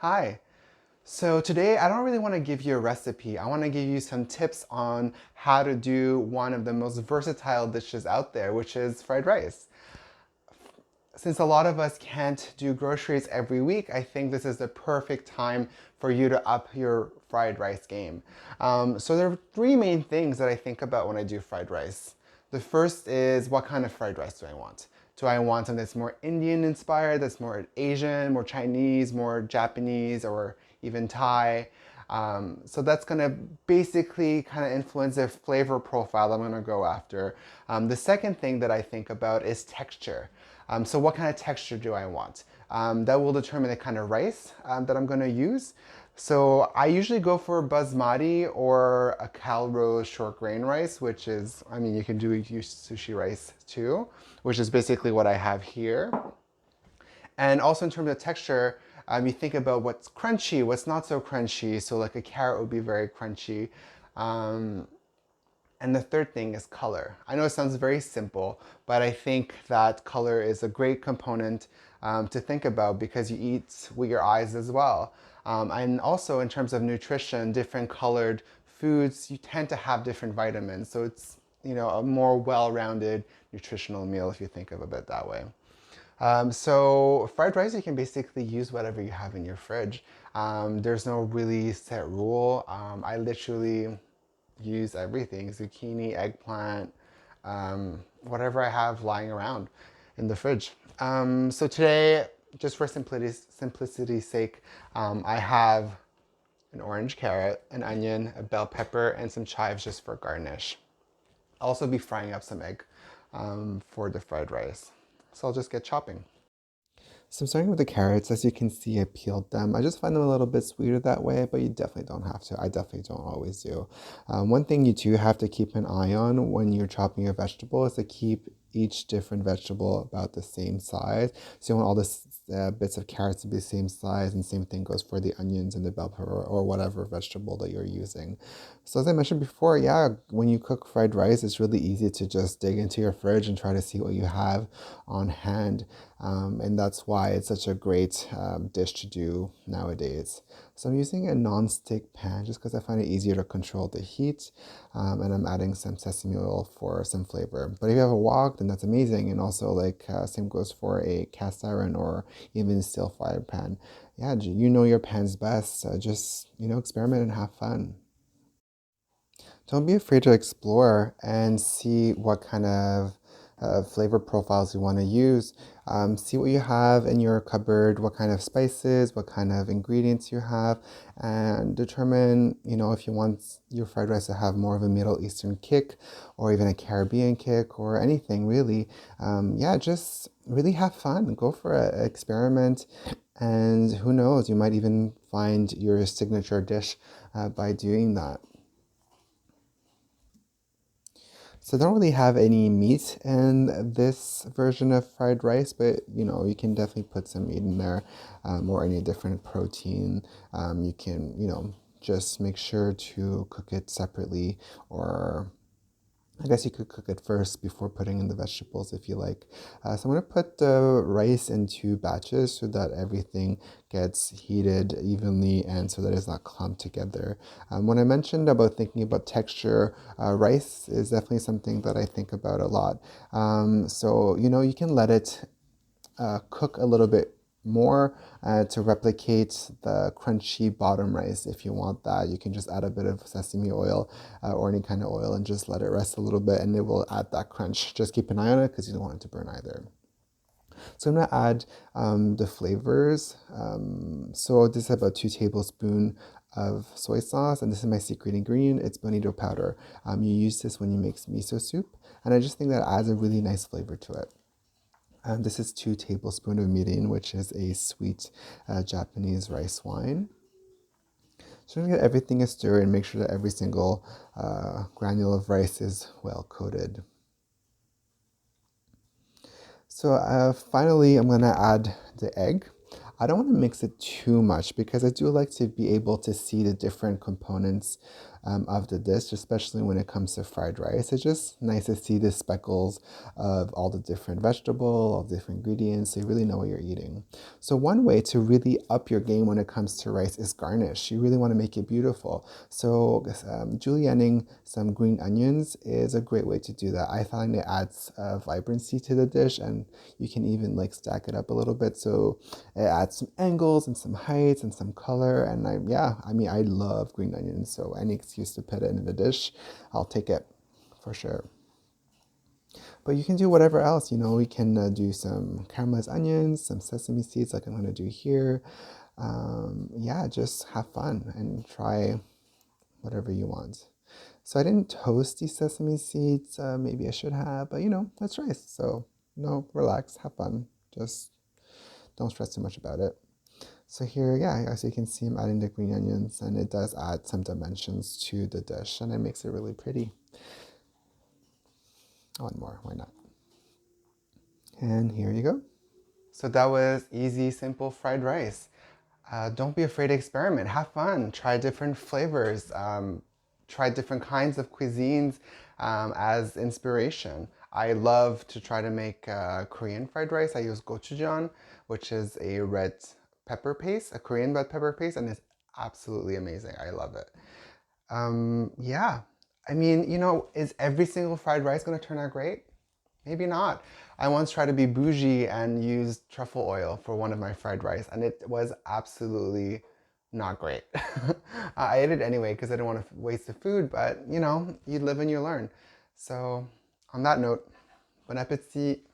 Hi. So today I don't really want to give you a recipe. I want to give you some tips on how to do one of the most versatile dishes out there, which is fried rice. Since a lot of us can't do groceries every week, I think this is the perfect time for you to up your fried rice game. So there are three main things that I think about when I do fried rice. The first is, what kind of fried rice do I want? Do I want something that's more Indian inspired, that's more Asian, more Chinese, more Japanese, or even Thai? So that's gonna basically kind of influence the flavor profile I'm gonna go after. The second thing that I think about is texture. So what kind of texture do I want? That will determine the kind of rice that I'm gonna use. So I usually go for basmati or a Calrose short grain rice, which is, I mean, you can use sushi rice too, which is basically what I have here. And also in terms of texture, you think about what's crunchy, what's not so crunchy. So like a carrot would be very crunchy. Um, and the third thing is color. I know it sounds very simple, but I think that color is a great component to think about because you eat with your eyes as well. And also in terms of nutrition, different colored foods, you tend to have different vitamins. So it's, a more well-rounded nutritional meal if you think of it that way. So fried rice, you can basically use whatever you have in your fridge. There's no really set rule. I literally use everything: zucchini, eggplant, whatever I have lying around in the fridge. So today, just for simplicity's sake, I have an orange carrot, an onion, a bell pepper, and some chives just for garnish. I'll also be frying up some egg for the fried rice. So I'll just get chopping. So I'm starting with the carrots. As you can see, I peeled them. I just find them a little bit sweeter that way, but you definitely don't have to. I definitely don't always do. One thing you do have to keep an eye on when you're chopping your vegetable is to keep each different vegetable about the same size. So you want all the bits of carrots to be the same size, and same thing goes for the onions and the bell pepper or whatever vegetable that you're using. So as I mentioned before, yeah, when you cook fried rice, it's really easy to just dig into your fridge and try to see what you have on hand. And that's why it's such a great dish to do nowadays. So I'm using a non-stick pan just because I find it easier to control the heat, and I'm adding some sesame oil for some flavor. But if you have a wok, then that's amazing. And also, like, same goes for a cast iron or even a steel fire pan. Yeah, you know your pan's best. Just experiment and have fun. Don't be afraid to explore and see what kind of flavor profiles you want to use. See what you have in your cupboard, what kind of spices, what kind of ingredients you have, and determine, if you want your fried rice to have more of a Middle Eastern kick or even a Caribbean kick or anything really. Yeah, just really have fun. Go for it, experiment. And who knows, you might even find your signature dish by doing that. So I don't really have any meat in this version of fried rice, but you can definitely put some meat in there, or any different protein. You can, just make sure to cook it separately, or I guess you could cook it first before putting in the vegetables if you like. So I'm going to put the rice in two batches so that everything gets heated evenly and so that it's not clumped together. When I mentioned about thinking about texture, rice is definitely something that I think about a lot. So, you can let it cook a little bit more to replicate the crunchy bottom rice. If you want that, you can just add a bit of sesame oil or any kind of oil and just let it rest a little bit, and it will add that crunch. Just keep an eye on it because you don't want it to burn either. So I'm gonna add the flavors. So this is about 2 tablespoons of soy sauce, and this is my secret ingredient. It's bonito powder. You use this when you make miso soup, and I just think that adds a really nice flavor to it. This is 2 tablespoons of mirin, which is a sweet Japanese rice wine. So I'm gonna get everything a stir and make sure that every single granule of rice is well coated. So finally, I'm gonna add the egg. I don't want to mix it too much because I do like to be able to see the different components of the dish, especially when it comes to fried rice. It's just nice to see the speckles of all the different vegetable, all the different ingredients, so you really know what you're eating. So one way to really up your game when it comes to rice is garnish. You really want to make it beautiful. So julienning some green onions is a great way to do that. I find it adds vibrancy to the dish, and you can even like stack it up a little bit so it adds some angles and some heights and some color. And I love green onions, so any excuse to put it in the dish, I'll take it for sure. But you can do whatever else. We can do some caramelized onions, some sesame seeds, like I'm going to do here. Yeah, just have fun and try whatever you want. So I didn't toast these sesame seeds. Maybe I should have, but that's rice. So no, relax, have fun. Just don't stress too much about it. So here, yeah, as you can see, I'm adding the green onions, and it does add some dimensions to the dish, and it makes it really pretty. One more, why not? And here you go. So that was easy, simple fried rice. Don't be afraid to experiment. Have fun. Try different flavors. Try different kinds of cuisines as inspiration. I love to try to make Korean fried rice. I use gochujang, which is a red pepper paste, a Korean red pepper paste, and it's absolutely amazing. I love it. Yeah. I mean, is every single fried rice going to turn out great? Maybe not. I once tried to be bougie and used truffle oil for one of my fried rice, and it was absolutely not great. I ate it anyway because I didn't want to waste the food, but you live and you learn. So, on that note, bon appetit.